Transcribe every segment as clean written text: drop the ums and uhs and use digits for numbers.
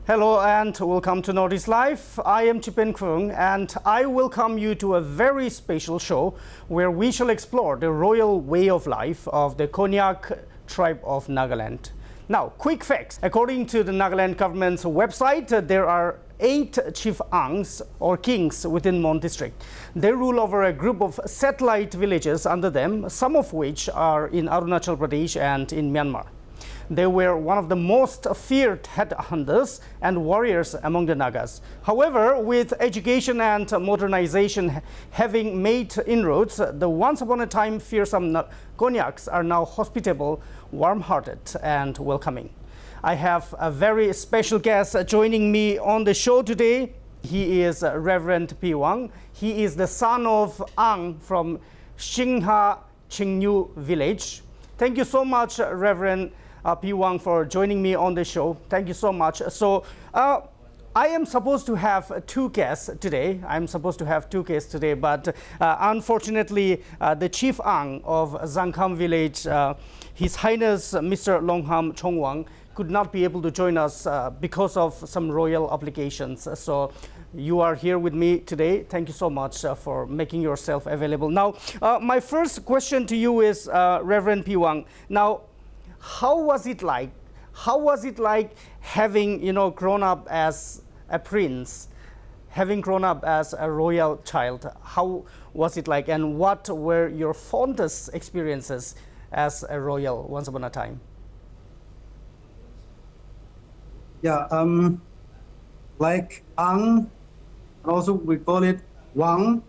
Hello and welcome to Northeast Life. I am Chipen Kung and I welcome you to a very special show where we shall explore the royal way of life of the Konyak tribe of Nagaland. Now, quick facts. According to the Nagaland government's website, there are 8 chief angs or kings within Mon district. They rule over a group of satellite villages under them, some of which are in Arunachal Pradesh and in Myanmar. They were one of the most feared headhunters and warriors among the Nagas. However, with education and modernization having made inroads, the once upon a time fearsome Konyaks are now hospitable, warm-hearted and welcoming. I have a very special guest joining me on the show today. He is Reverend A Peihwang. He is the son of Ang from Shingha Chingnu village. Thank you so much, Reverend A Peihwang, for joining me on the show. Thank you so much. So I am supposed to have 2 guests today. But unfortunately, the chief Ang of Zangkham village, His Highness Mr. Longham Chongwang, could not be able to join us because of some royal obligations. So you are here with me today. Thank you so much for making yourself available. Now, my first question to you is, Reverend Peihwang. Now, how was it like? How was it like having, grown up as a prince, having grown up as a royal child? How was it like, and what were your fondest experiences as a royal once upon a time? Yeah, like Ang, also we call it Wang,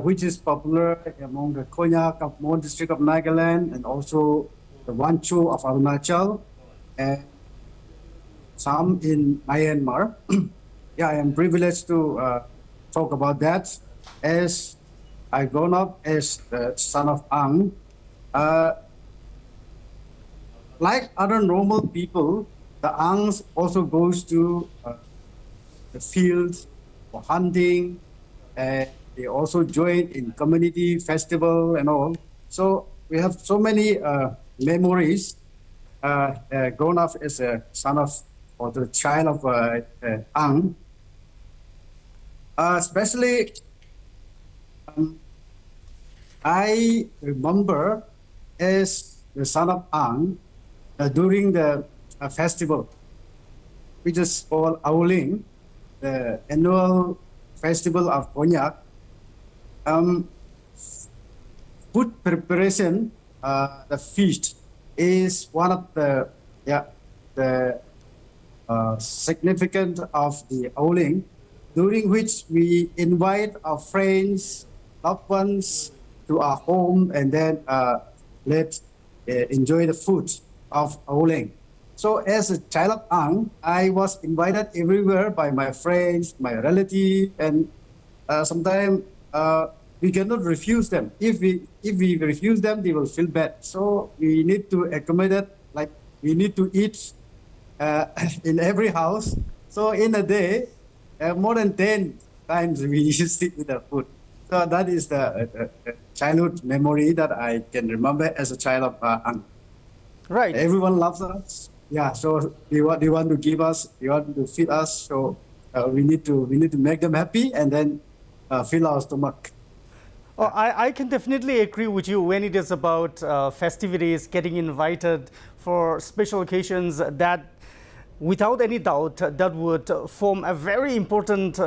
which is popular among the Konyak of Mon district of Nagaland and also the Wancho of Arunachal, and some in Myanmar. Yeah, I am privileged to talk about that, as I grown up as the son of Ang. Like other normal people, the Angs also goes to the fields for hunting, and they also join in community festival and all. So we have so many memories grown up as a son of or the child of Ang. Especially, I remember as the son of Ang during the festival, which is called Auling, the annual festival of Konyak. Food preparation, the feast, is one of the significant of the Auling, during which we invite our friends, loved ones to our home, and then let's enjoy the food of Auling. So as a child of Ang, I was invited everywhere by my friends, my relatives, and sometimes we cannot refuse them. If we refuse them, they will feel bad. So we need to accommodate, like we need to eat in every house. So in a day, more than 10 times we used to eat the food. So that is the childhood memory that I can remember as a child of Ang. Right. Everyone loves us. Yeah, so they want to give us, they want to feed us. So we need to make them happy and then fill our stomach. Oh, I can definitely agree with you when it is about festivities, getting invited for special occasions. That, without any doubt, that would form a very important,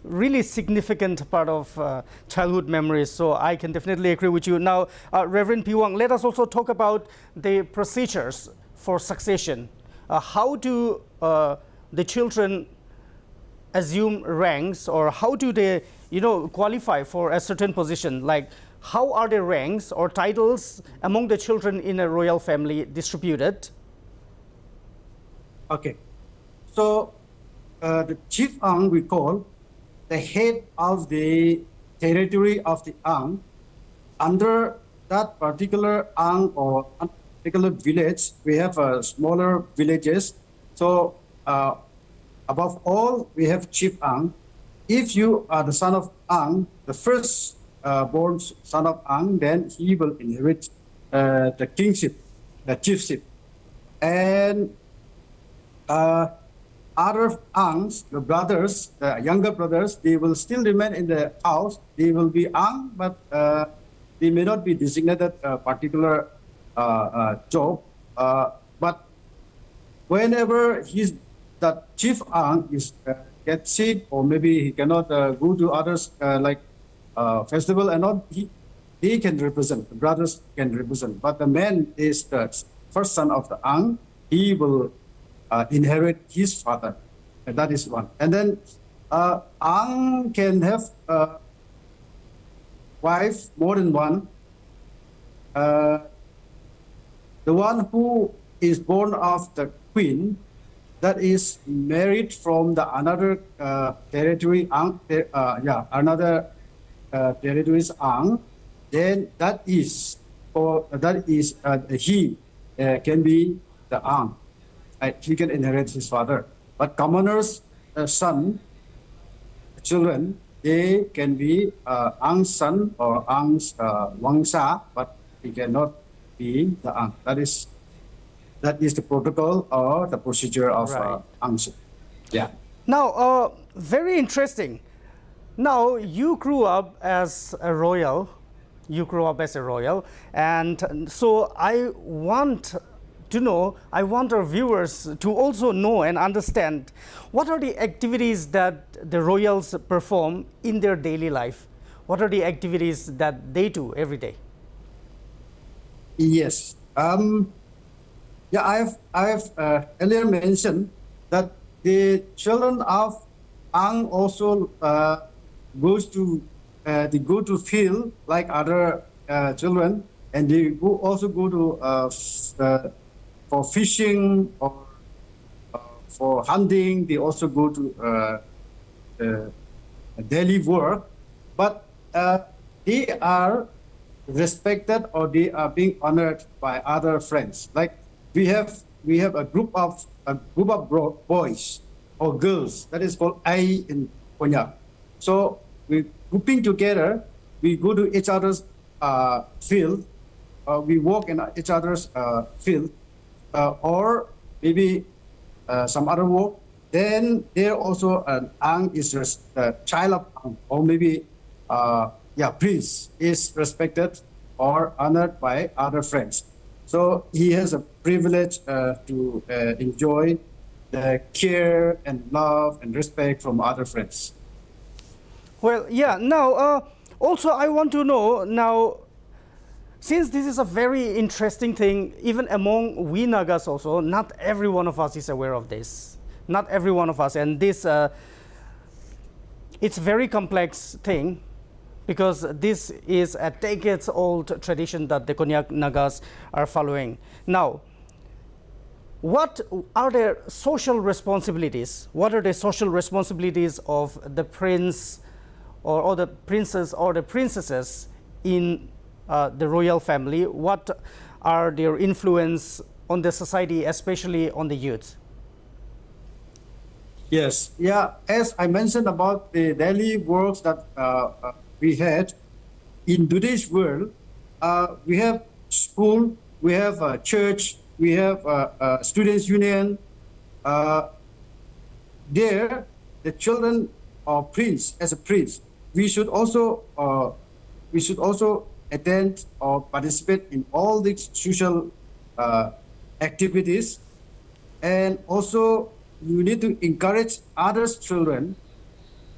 really significant part of childhood memories. So I can definitely agree with you. Now, Reverend Peihwang, let us also talk about the procedures for succession. How do the children assume ranks, or how do they, qualify for a certain position? Like, how are the ranks or titles among the children in a royal family distributed? Okay, so the chief Ang, we call the head of the territory of the Ang. Under that particular Ang or particular village, we have smaller villages. So above all, we have chief Ang. If you are the son of Ang, the first born son of Ang, then he will inherit the kingship, the chiefship. And other aunts, the brothers, the younger brothers, they will still remain in the house. They will be aunt, but they may not be designated a particular job. But whenever that chief aunt is gets sick, or maybe he cannot go to others like festival and all, he can represent. The brothers can represent. But the man is the first son of the aunt. He will inherit his father. And that is one. And then aunt can have wife, more than one. The one who is born of the queen, that is married from the another territory, another territory's aunt, then that is, he can be the aunt. He can inherit his father. But commoner's son, children, they can be aunt's son or aunt's wangsa, but he cannot be the aunt. That is the protocol or the procedure of auntship. Yeah. Now, very interesting. Now, you grew up as a royal. And so I want our viewers to also know and understand what are the activities that the royals perform in their daily life. What are the activities that they do every day? Yes. I have earlier mentioned that the children of Ang also go to field like other children, and they also go to for fishing or for hunting. They also go to daily work, but they are respected or they are being honored by other friends. Like we have a group of boys or girls that is called A in Konyak. So we grouping together, we go to each other's field, we walk in each other's field, or maybe some other work. Then there also an Ang is the child of Ang, or maybe prince is respected or honored by other friends. So he has a privilege to enjoy the care and love and respect from other friends. Well, yeah. Now, also I want to know now, since this is a very interesting thing, even among we Nagas also, not every one of us is aware of this. Not every one of us, and this it's a very complex thing, because this is a decades-old tradition that the Konyak Nagas are following. Now, what are their social responsibilities? What are the social responsibilities of the prince or the princess or the princesses in the royal family? What are their influence on the society, especially on the youth? Yes, as I mentioned about the daily works that we had in today's world, we have school, we have a church, we have a students' union. There, the children of prince, as a prince, we should also attend or participate in all these social activities, and also you need to encourage others' children,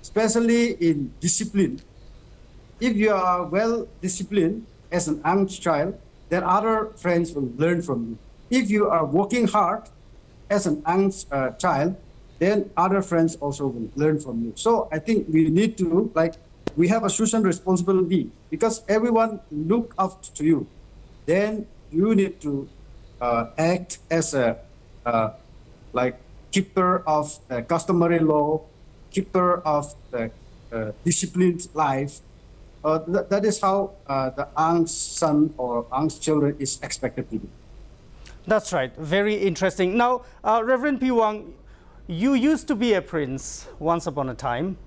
especially in discipline. If you are well disciplined as an young child, then other friends will learn from you. If you are working hard as an young child, then other friends also will learn from you. So I think we need to, we have a social responsibility, because everyone look up to you. Then you need to act as a keeper of customary law, keeper of the disciplined life. That is how the Ang's son or Ang's children is expected to be. That's right. Very interesting. Now, Reverend Peihwang, you used to be a prince once upon a time.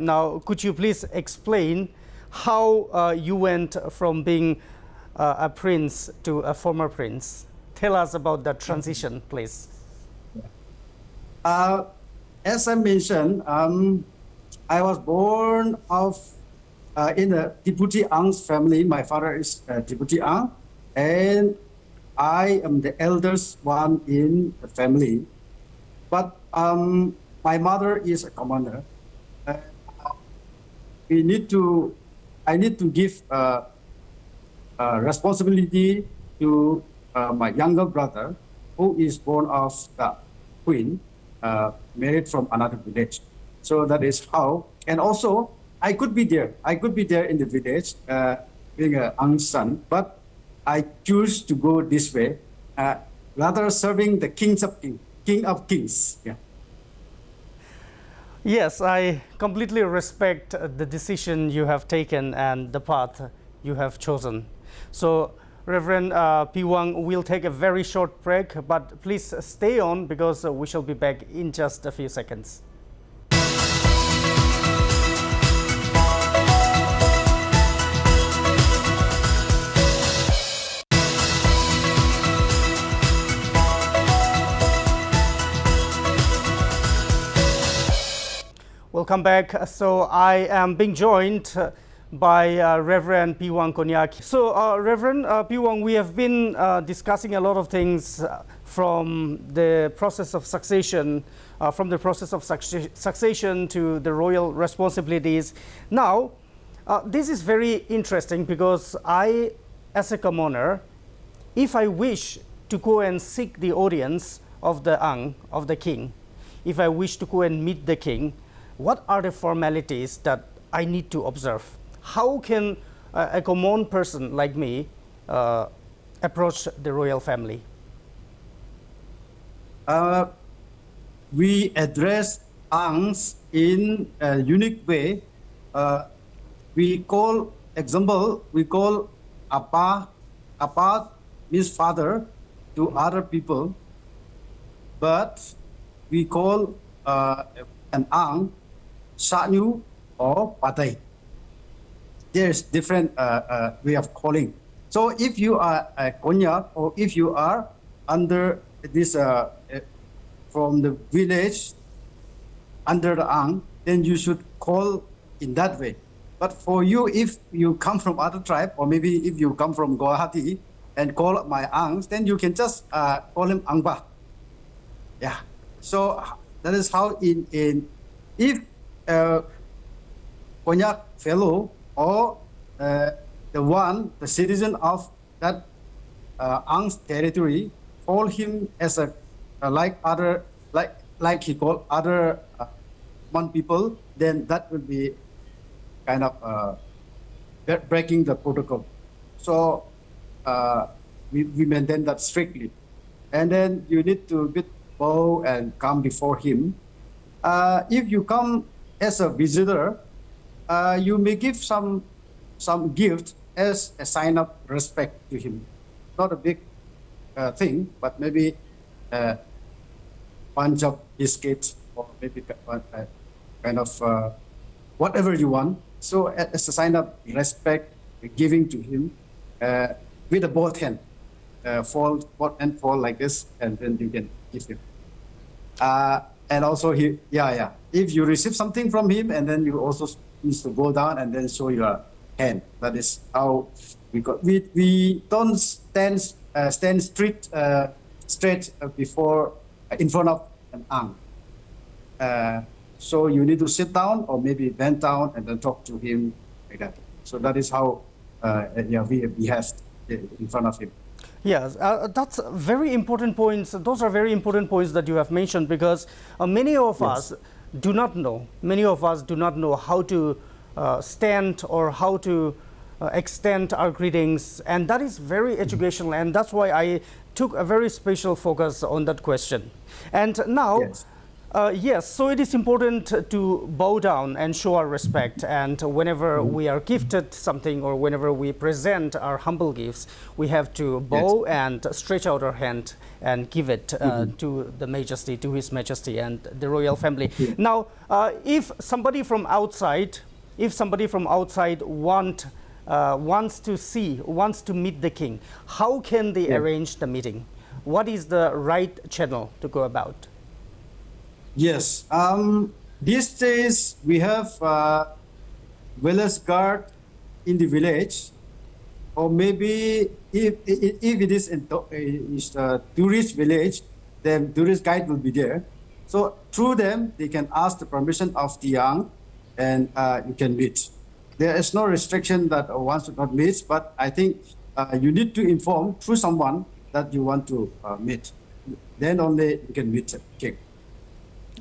Now, could you please explain how you went from being a prince to a former prince? tell us about that transition, please. As I mentioned, I was born in a Deputy Ang's family. My father is a Deputy Ang, and I am the eldest one in the family. But my mother is a commander. Uh, I need to give responsibility to my younger brother, who is born of the queen, married from another village. So that is how. And also, I could be there. I could be there in the village, being an Ang's son, but I choose to go this way, rather serving the king of kings. Yeah. Yes, I completely respect the decision you have taken and the path you have chosen. So, Reverend Peihwang, we'll take a very short break, but please stay on because we shall be back in just a few seconds. Welcome back. So I am being joined by Reverend Peihwang Konyak. So Reverend Peihwang, we have been discussing a lot of things from the process of succession, to the royal responsibilities. Now, this is very interesting because I, as a commoner, if I wish to go and seek the audience of the Ang, of the king, if I wish to go and meet the king, what are the formalities that I need to observe? How can a common person like me approach the royal family? We address Angs in a unique way. We call Apa. Apa means father to other people, but we call an Ang Sanyu or Patay. There's different way of calling. So if you are a Konyak, or if you are under this from the village under the Ang, then you should call in that way. But for you, if you come from other tribe, or maybe if you come from Guwahati and call my Angs, then you can just call him Angba. Yeah. So that is how if Konyak fellow or the citizen of that Ang's territory, call him as a like he called other one people, then that would be kind of breaking the protocol. So we maintain that strictly, and then you need to bow and come before him. If you come as a visitor, you may give some gift as a sign of respect to him. Not a big thing, but maybe a bunch of biscuits, or maybe kind of whatever you want. So as a sign of respect, giving to him with a both hand, fold like this, and then you can give him. And also if you receive something from him, and then you also need to go down and then show your hand. That is how we don't stand straight before in front of an Ang. So you need to sit down or maybe bend down and then talk to him like that. So that is how we behave in front of him. Yes, that's very important points. Those are very important points that you have mentioned, because many of us do not know. Many of us do not know how to stand or how to extend our greetings, and that is very educational, and that's why I took a very special focus on that question. And now, so it is important to bow down and show our respect, and whenever we are gifted something or whenever we present our humble gifts, we have to bow and stretch out our hand and give it to the Majesty, to His Majesty and the royal family. Now, if somebody from outside wants to meet the king, how can they arrange the meeting? what is the right channel to go about? Yes. These days we have village guard in the village, or maybe if it is a tourist village, then tourist guide will be there. So through them, they can ask the permission of the young, and you can meet. There is no restriction that one should not meet, but I think you need to inform through someone that you want to meet. Then only you can meet the king.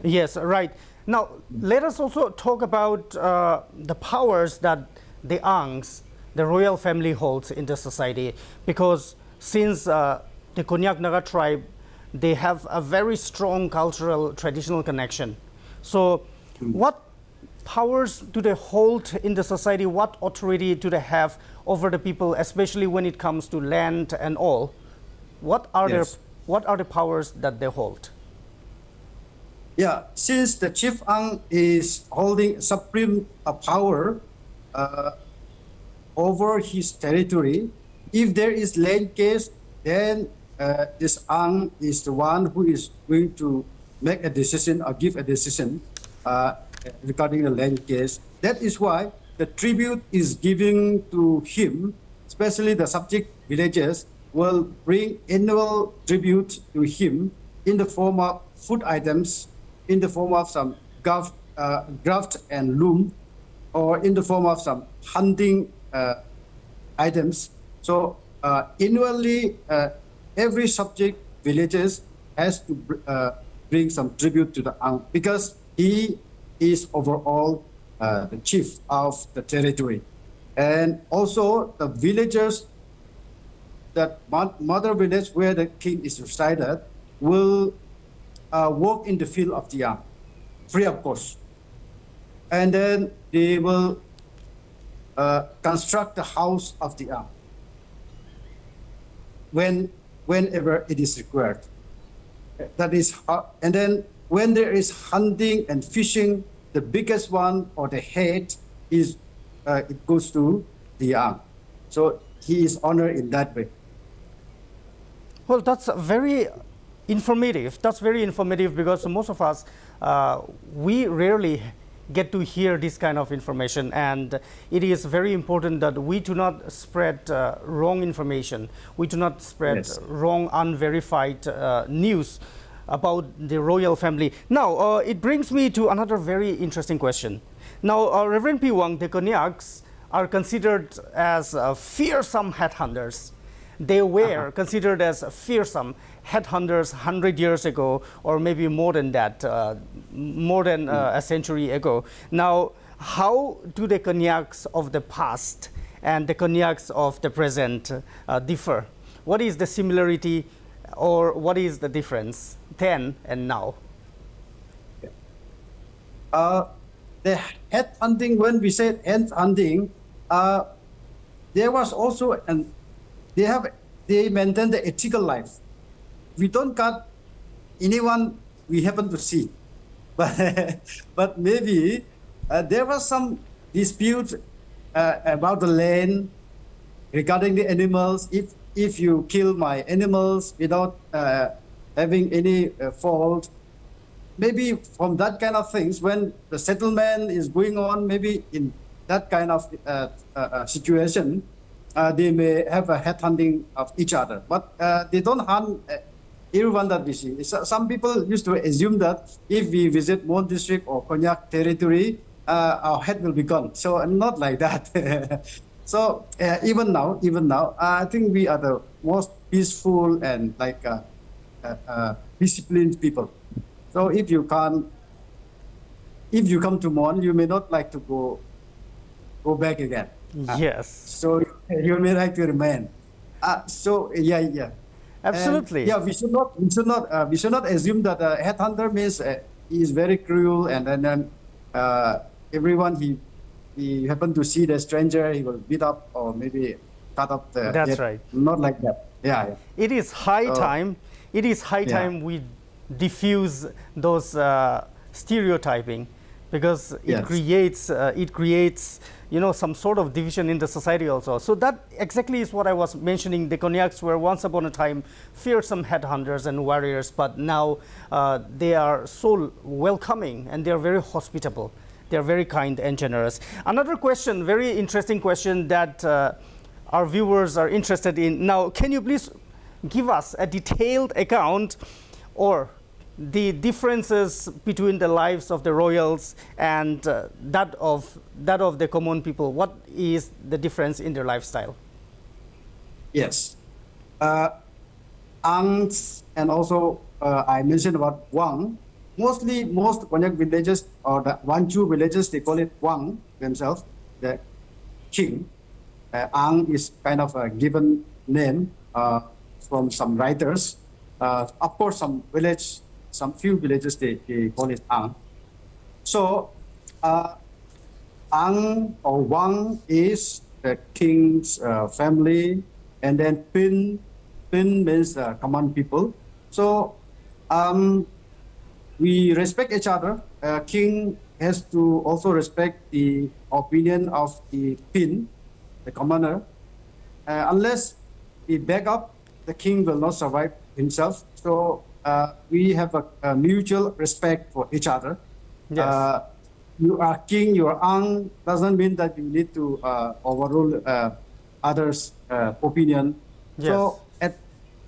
Yes, right. Now, let us also talk about the powers that the Angs, the royal family, holds in the society, because since the Konyak Naga tribe, they have a very strong cultural traditional connection. So what powers do they hold in the society? What authority do they have over the people, especially when it comes to land and all? What are the powers that they hold? Yeah, since the chief Ang is holding supreme power over his territory, if there is land case, then this Ang is the one who is going to make a decision or give a decision regarding the land case. That is why the tribute is given to him, especially the subject villages will bring annual tribute to him in the form of food items, in the form of some graft and loom, or in the form of some hunting items. So annually, every subject villages has to bring some tribute to the Ang, because he is overall the chief of the territory. And also the villagers, that mother village where the king is resided, will work in the field of the Ang, free of cost. And then they will construct the house of the Ang whenever it is required. That is, and then when there is hunting and fishing, the biggest one or the head is it goes to the Ang. So he is honored in that way. Well, that's very informative. That's very informative, because most of us, we rarely get to hear this kind of information, and it is very important that we do not spread wrong information. We do not spread wrong, unverified news about the royal family. Now, it brings me to another very interesting question. Now, Reverend Peihwang, the Konyaks are considered as fearsome headhunters. They were considered as fearsome headhunters 100 years ago, or maybe more than that, more than a century ago. Now, how do the Konyaks of the past and the Konyaks of the present differ? What is the similarity, or what is the difference then and now? The head hunting, when we said head hunting, there was also they maintain the ethical life. We don't cut anyone we happen to see, but maybe there was some dispute about the land regarding the animals. If you kill my animals without having any fault, maybe from that kind of things, when the settlement is going on, maybe in that kind of situation, they may have a head hunting of each other, but they don't hunt everyone that we see. Some people used to assume that if we visit Mon district or Konyak territory, our head will be gone. So not like that. So even now, I think we are the most peaceful and disciplined people. So if you come to Mon, you may not like to go back again. Yes. So you may like to remain. Yeah. Absolutely. And, we should not assume that a headhunter means he is very cruel, and then everyone he happened to see the stranger, he will beat up or maybe cut up the That's head. right. Not like that. Yeah. It is high time. It is high time we diffuse those stereotyping, because Yes. it creates some sort of division in the society also. So that exactly is what I was mentioning. The Konyaks were once upon a time fearsome headhunters and warriors, but now they are so welcoming and they are very hospitable. They are very kind and generous. Another question, very interesting question that our viewers are interested in. Now, can you please give us a detailed account or the differences between the lives of the royals and that of the common people? What is the difference in their lifestyle? Yes. Angs, and also I mentioned about Wang. Most Konyak villages or the Wanchu villages, they call it Wang themselves, the king. Ang is kind of a given name from some writers. Of course, some few villages, they call it Ang. So, Ang or Wang is the king's family, and then Pin means common people. So, we respect each other. King has to also respect the opinion of the Pin, the commoner. Unless he back up, the king will not survive himself. So we have a mutual respect for each other. Yes. You are king, you are Ang, doesn't mean that you need to overrule others' opinion. Yes. So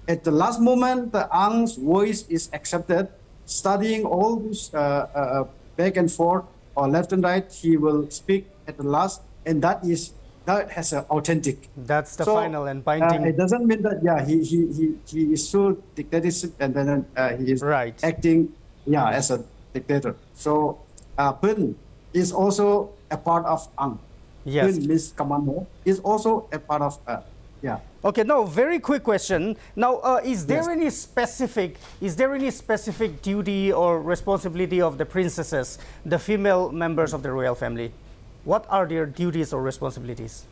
at the last moment, the Ang's voice is accepted. Studying all this back and forth or left and right, he will speak at the last, and that has an authentic. That's the final and binding. It doesn't mean that he is so dictatorship and then he is Right. acting as a dictator. So Pin is also a part of Ang. Yes. Pin means commander is also a part of Okay, now very quick question. Now, is there Yes. any specific duty or responsibility of the princesses, the female members of the royal family? What are their duties or responsibilities?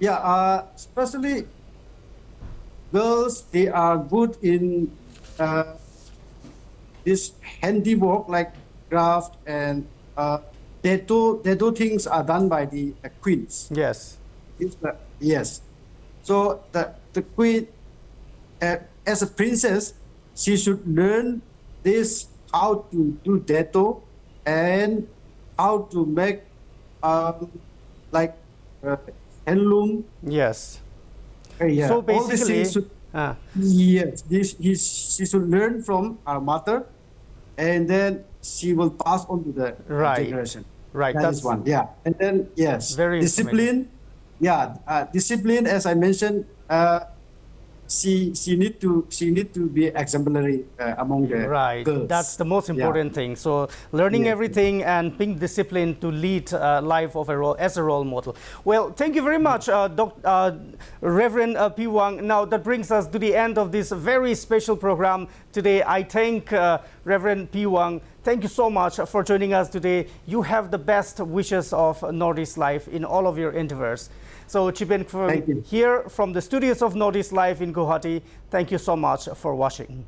Especially girls, they are good in this handiwork like craft, and they do things are done by the queens. Yes. Yes. So the queen, as a princess, she should learn this, how to do dato and how to make handloom. Yes. All So these basically, things she should learn from her mother, and then she will pass on to the generation. Right. That's one. Yeah. And then very discipline. Discipline, as I mentioned, she need to be exemplary among the girls. That's the most important thing. So learning everything and being disciplined to lead life as a role model. Well, thank you very much, Reverend Peihwang. Now that brings us to the end of this very special program today. I thank Reverend Peihwang. Thank you so much for joining us today. You have the best wishes of Northeast Life in all of your endeavors. So Chipen Kfung here from the studios of Northeast Life in Guwahati. Thank you so much for watching.